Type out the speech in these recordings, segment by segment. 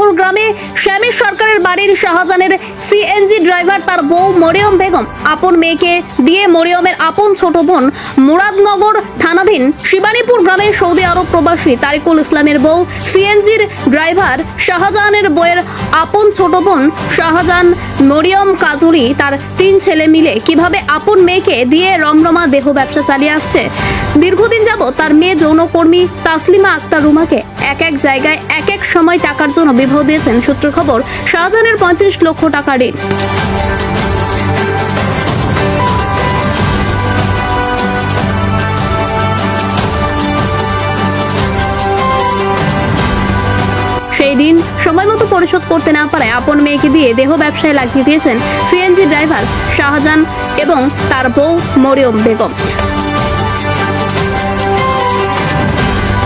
শিবানীপুর গ্রামে শ্যামের সরকারের বাড়ির শাহজাহানের সিএনজি ড্রাইভার তার বউ মরিয়ম বেগম আপন মেয়েকে দিয়ে মরিয়মের আপন ছোট বোন মুরাদনগর থানাধীন শিবানীপুর গ্রামে সৌদি আরব প্রবাসী তারিকুল ইসলামের বউ সিএনজির ড্রাইভার শাহজাহানের বউয়ের আপন ছোট বোন শাহজাহান মরিয়ম কাজুরি তার 3 ছেলে মিলে কিভাবে আপন মেয়েকে দিয়ে রমরমা দেহ ব্যবসা চালিয়ে আসছে। দীর্ঘদিন যাবত তার মেয়ে যৌনকর্মী তাসলিমা আক্তার রুমাকে এক এক জায়গায় এক এক সময় টাকার জন্য বিবাহ দিয়েছেন। সূত্র খবর, শাহজাহানের 35 লক্ষ টাকা ঋণ। সেই দিন সময় মতো পরিশোধ করতে না পারায় আপন মেয়েকে দিয়ে দেহ ব্যবসায় লাগিয়ে দিয়েছেন সিএনজি ড্রাইভার শাহজাহান এবং তার বউ মরিয়ম বেগম।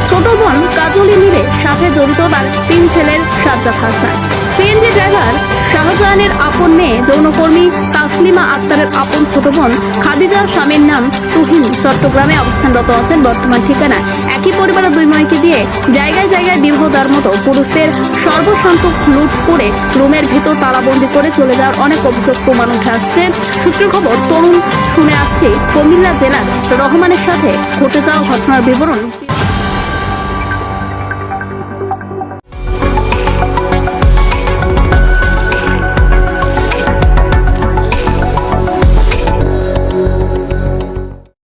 ছোট বোন কাজলি মিলে সাথে জড়িত তার 3 ছেলের সাজ্জাদ হাসান। সিএনজি ড্রাইভার শাহজাহানের আপন মেয়ে যৌনকর্মী তাসলিমা আক্তারের আপন ছোট বোন খাদিজা, স্বামীর নাম তুহিন, চট্টগ্রামে অবস্থানরত আছেন। বর্তমান ঠিকানা একই পরিবারের 2 মেয়েকে দিয়ে জায়গায় জায়গায় বিবাহ দেওয়ার মতো পুরুষদের সর্বসন্তোষ লুট করে রুমের ভেতর তালাবন্দি করে চলে যাওয়ার অনেক অভিযোগ প্রমাণ উঠে আসছে। সূত্রের খবর, তরুণ শুনে আসছে কুমিল্লা জেলার রহমানের সাথে ঘটে যাওয়া ঘটনার বিবরণ।